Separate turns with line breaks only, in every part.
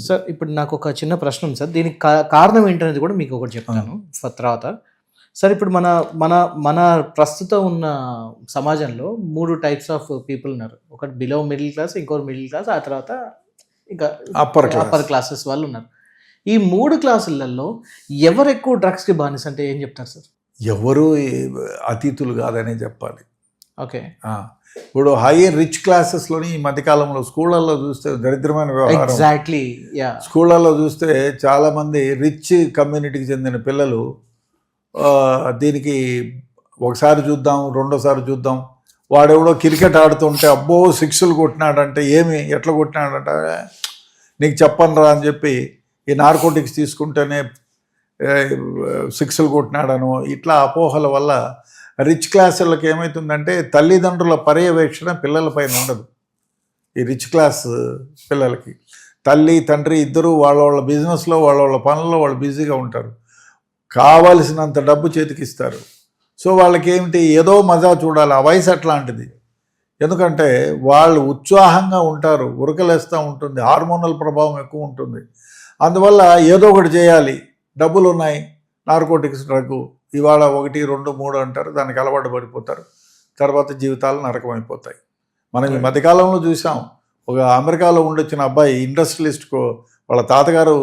Sir ఇప్పుడు నాకు ఒక చిన్న ప్రశ్న ఉంది సార్. దీనికి కారణం ఏంటనేది కూడా మీకు ఒకటి చెప్తాను తర్వాత. సార్ ఇప్పుడు మన మన మన ప్రస్తుతం ఉన్న సమాజంలో 3 టైప్స్ ఆఫ్ పీపుల్ ఉన్నారు. ఒకటి బిలో మిడిల్ క్లాస్, ఇంకోటి మిడిల్ క్లాస్, ఆ తర్వాత ఇంకా అప్పర్ క్లాసెస్ వాళ్ళు ఉన్నారు. ఈ 3 క్లాసులలో ఎవరు ఎక్కువ డ్రగ్స్కి బానిస అంటే ఏం చెప్తారు సార్?
ఎవరు అతీతులు కాదనే చెప్పాలి.
ఓకే.
ఇప్పుడు హై రిచ్ క్లాసెస్లోని ఈ మధ్యకాలంలో స్కూళ్ళల్లో చూస్తే దరిద్రమైన వ్యవహారం.
ఎగ్జాక్ట్లీ.
స్కూళ్ళల్లో చూస్తే చాలామంది రిచ్ కమ్యూనిటీకి చెందిన పిల్లలు దీనికి ఒకసారి చూద్దాం, రెండోసారి చూద్దాం, వాడెవడో క్రికెట్ ఆడుతుంటే అబ్బో 6లు కొట్టినాడంటే ఏమి ఎట్లా కొట్టినాడంటే నీకు చెప్పనురా అని చెప్పి ఈ నార్కోటిక్స్ తీసుకుంటేనే 6లు కొట్టినాడను ఇట్లా అపోహల వల్ల రిచ్ క్లాసులకు ఏమవుతుందంటే తల్లిదండ్రుల పర్యవేక్షణ పిల్లలపైన ఉండదు. ఈ రిచ్ క్లాస్ పిల్లలకి తల్లి తండ్రి ఇద్దరు వాళ్ళ బిజినెస్లో వాళ్ళ పనుల్లో వాళ్ళు బిజీగా ఉంటారు. కావలసినంత డబ్బు చేతికిస్తారు. సో వాళ్ళకి ఏమిటి ఏదో మజా చూడాలి. ఆ వయసు అట్లాంటిది. ఎందుకంటే వాళ్ళు ఉత్సాహంగా ఉంటారు, ఉరకలేస్తూ ఉంటుంది, హార్మోనల్ ప్రభావం ఎక్కువ ఉంటుంది. అందువల్ల ఏదో ఒకటి చేయాలి, డబ్బులు ఉన్నాయి, నార్కోటిక్స్ డ్రగ్ ఇవాళ 1, 2, 3 అంటారు, దానికి అలవాటు పడిపోతారు, తర్వాత జీవితాలు నరకమైపోతాయి. మనం ఈ మధ్యకాలంలో చూసాం, ఒక అమెరికాలో ఉండొచ్చిన అబ్బాయి ఇండస్ట్రియలిస్ట్కు వాళ్ళ తాతగారు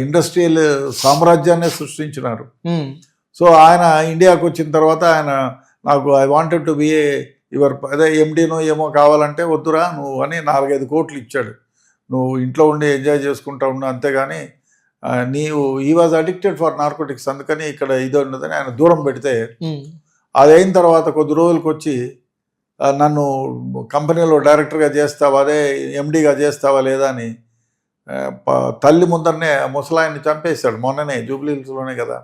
ఇండస్ట్రియల్ సామ్రాజ్యాన్ని సృష్టించినారు. సో ఆయన ఇండియాకు వచ్చిన తర్వాత ఆయన నాకు ఐ వాంటెడ్ టు బి అదే ఎండీనో ఏమో కావాలంటే వద్దురా నువ్వు అని 4-5 కోట్లు ఇచ్చాడు. నువ్వు ఇంట్లో ఉండి ఎంజాయ్ చేసుకుంటా ఉన్నా, అంతేగాని నీవు ఈ వాజ్ అడిక్టెడ్ ఫర్ నార్కోటిక్స్, అందుకని ఇక్కడ ఇది ఉన్నదని ఆయన దూరం పెడితే అది అయిన తర్వాత కొద్ది రోజులకు వచ్చి నన్ను కంపెనీలో డైరెక్టర్గా చేస్తావా, అదే ఎండీగా చేస్తావా లేదా అని తల్లి ముందరనే ముసలాయన్ని చంపేశాడు. మొన్ననే జూబ్లీహిల్స్లోనే కదా.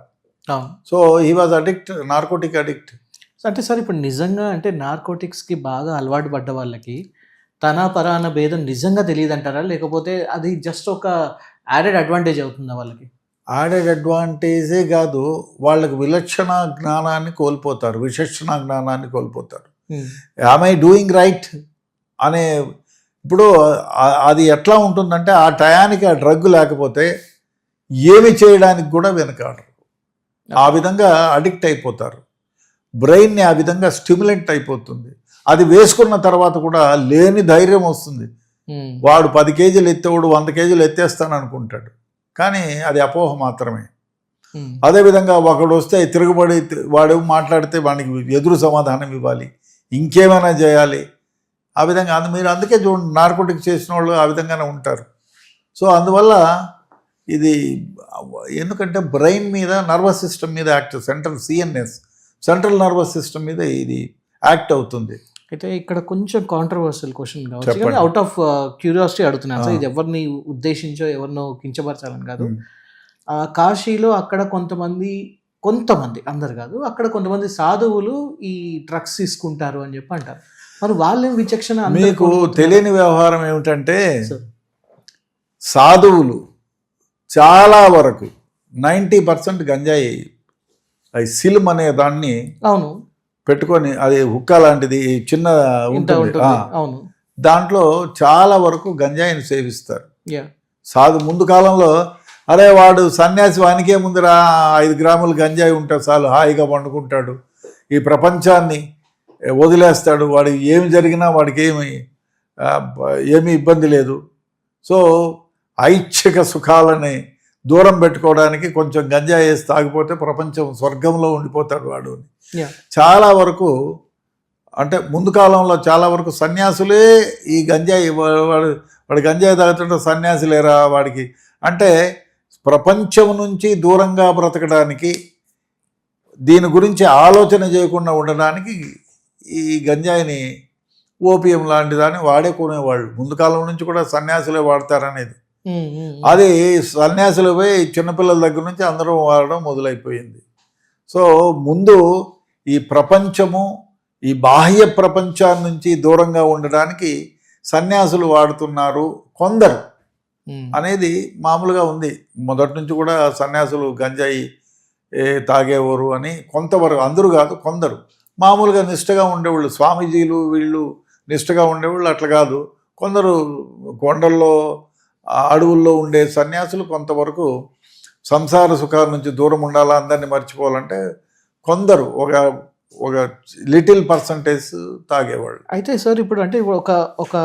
So he was addict, narcotic addict.
అంటే సార్ ఇప్పుడు నిజంగా అంటే నార్కోటిక్స్కి బాగా అలవాటు పడ్డ వాళ్ళకి తన పరాన భేదం నిజంగా తెలియదు అంటారా, లేకపోతే అది జస్ట్ ఒక యాడెడ్ అడ్వాంటేజ్ అవుతుందా వాళ్ళకి?
యాడెడ్ అడ్వాంటేజే కాదు, వాళ్ళకి విలక్షణ జ్ఞానాన్ని కోల్పోతారు, విచక్షణ జ్ఞానాన్ని కోల్పోతారు. యామ్ ఐ డూయింగ్ రైట్ అనే ఇప్పుడు అది ఎట్లా ఉంటుందంటే ఆ టయానికి ఆ డ్రగ్ లేకపోతే ఏమి చేయడానికి కూడా వెనకాడరు. ఆ విధంగా అడిక్ట్ అయిపోతారు. బ్రెయిన్ని ఆ విధంగా స్టిమ్యులేట్ అయిపోతుంది. అది వేసుకున్న తర్వాత కూడా లేని ధైర్యం వస్తుంది. వాడు 10 కేజీలు ఎత్తేవాడు 100 కేజీలు ఎత్తేస్తాను అనుకుంటాడు, కానీ అది అపోహ మాత్రమే. అదేవిధంగా ఒకడు వస్తే తిరుగుబడి వాడు మాట్లాడితే వాడికి ఎదురు సమాధానం ఇవ్వాలి, ఇంకేమైనా చేయాలి. ఆ విధంగా మీరు అందుకే చూడండి, నార్కోటిక్ చేసిన వాళ్ళు ఆ విధంగానే ఉంటారు. సో అందువల్ల ఇది ఎందుకంటే బ్రెయిన్ మీద, నర్వస్ సిస్టమ్ మీద యాక్ట్, సెంట్రల్ నర్వస్ సిస్టమ్ మీద ఇది యాక్ట్ అవుతుంది.
అయితే ఇక్కడ కొంచెం కాంట్రవర్షియల్ క్వశ్చన్ కావచ్చు, కానీ అవుట్ ఆఫ్ క్యూరియాసిటీ అడుగుతున్నాను సార్. ఇది ఎవరిని ఉద్దేశించో ఎవరినో కించపరచాలని కాదు. కాశీలో అక్కడ కొంతమంది అందరు కాదు, అక్కడ కొంతమంది సాధువులు ఈ డ్రగ్స్ తీసుకుంటారు అని చెప్పి అంటారు. మరి వాళ్ళ విచక్షణ
మీకు తెలియని వ్యవహారం ఏమిటంటే సాధువులు చాలా వరకు 90% గంజాయి సిల్మ్ అనే దాన్ని
అవును
పెట్టుకొని, అది హుక్కా లాంటిది చిన్న ఉంటుంది,
అవును,
దాంట్లో చాలా వరకు గంజాయిని సేవిస్తారు. ముందు కాలంలో అరే వాడు సన్యాసి, వానికే ముందురా 5 గ్రాములు గంజాయి ఉంటే చాలు, హాయిగా పండుకుంటాడు, ఈ ప్రపంచాన్ని వదిలేస్తాడు, వాడికి ఏమి జరిగినా వాడికి ఏమీ ఇబ్బంది లేదు. సో ఐచ్ఛిక సుఖాలని దూరం పెట్టుకోవడానికి కొంచెం గంజాయి వేసి తాగిపోతే ప్రపంచం స్వర్గంలో ఉండిపోతాడు వాడు. చాలా వరకు అంటే ముందు కాలంలో చాలా వరకు సన్యాసులే ఈ గంజాయి, వాడు గంజాయి తాగుతుంటే సన్యాసులేరా వాడికి అంటే, ప్రపంచం నుంచి దూరంగా బ్రతకడానికి, దీని గురించి ఆలోచన చేయకుండా ఉండడానికి ఈ గంజాయిని ఓపియం లాంటి దాన్ని వాడేకునేవాళ్ళు. ముందు కాలం నుంచి కూడా సన్యాసులే వాడతారనేది. అది సన్యాసులు పోయి చిన్నపిల్లల దగ్గర నుంచి అందరూ వాడడం మొదలైపోయింది. సో ముందు ఈ ప్రపంచము, ఈ బాహ్య ప్రపంచాన్ని నుంచి దూరంగా ఉండడానికి సన్యాసులు వాడుతున్నారు కొందరు అనేది మామూలుగా ఉంది. మొదటి నుంచి కూడా సన్యాసులు గంజాయి తాగేవారు అని కొంతవరకు, అందరూ కాదు, కొందరు మామూలుగా నిష్టగా ఉండేవాళ్ళు, స్వామీజీలు వీళ్ళు నిష్టగా ఉండేవాళ్ళు అట్లా కాదు. కొందరు కొండల్లో ఆ అడవుల్లో ఉండే సన్యాసులు కొంతవరకు సంసార సుఖాల నుంచి దూరం ఉండాలా, అందరినీ మర్చిపోవాలంటే కొందరు ఒక లిటిల్ పర్సంటేజ్ తాగేవాళ్ళు.
అయితే సార్ ఇప్పుడు అంటే ఇప్పుడు ఒక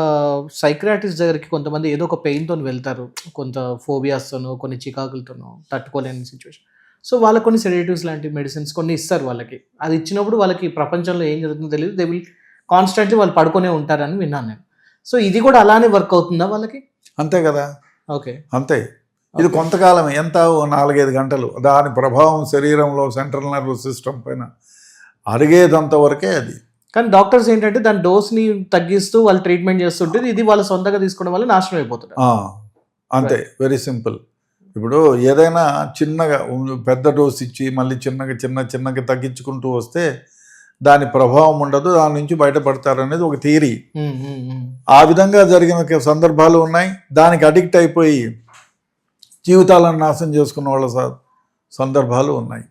సైక్రాటిస్ట్ దగ్గరికి కొంతమంది ఏదో ఒక పెయిన్తో వెళ్తారు, కొంత ఫోబియాస్తోనో కొన్ని చికాకులతోనో తట్టుకోలేని సిచ్యువేషన్. సో వాళ్ళకి కొన్ని సెడేటివ్స్ లాంటి మెడిసిన్స్ కొన్ని ఇస్తారు వాళ్ళకి. అది ఇచ్చినప్పుడు వాళ్ళకి ప్రపంచంలో ఏం జరుగుతుందో తెలియదు, దే విల్ కాన్స్టెంట్లీ వాళ్ళు పడుకొనే ఉంటారని విన్నాను నేను. సో ఇది కూడా అలానే వర్క్ అవుతుందా వాళ్ళకి?
అంతే కదా,
ఓకే.
అంతే. ఇది కొంతకాలం ఎంత 4-5 గంటలు దాని ప్రభావం శరీరంలో సెంట్రల్ నర్వస్ సిస్టమ్ పైన అరిగేదంత వరకే అది.
కానీ డాక్టర్స్ ఏంటంటే దాని డోస్ని తగ్గిస్తూ వాళ్ళు ట్రీట్మెంట్ చేస్తుంటే ఇది వాళ్ళ సొంతంగా తీసుకోవడం వల్ల నాశనం అయిపోతుంది.
అంతే, వెరీ సింపుల్. ఇప్పుడు ఏదైనా చిన్నగా పెద్ద డోస్ ఇచ్చి మళ్ళీ చిన్నగా తగ్గించుకుంటూ వస్తే దాని ప్రభావం ఉండదు, దాని నుంచి బయటపడతారు అనేది ఒక థియరీ. ఆ విధంగా జరిగిన సందర్భాలు ఉన్నాయి. దానికి అడిక్ట్ అయిపోయి జీవితాలను నాశనం చేసుకున్న వాళ్ళ సందర్భాలు ఉన్నాయి.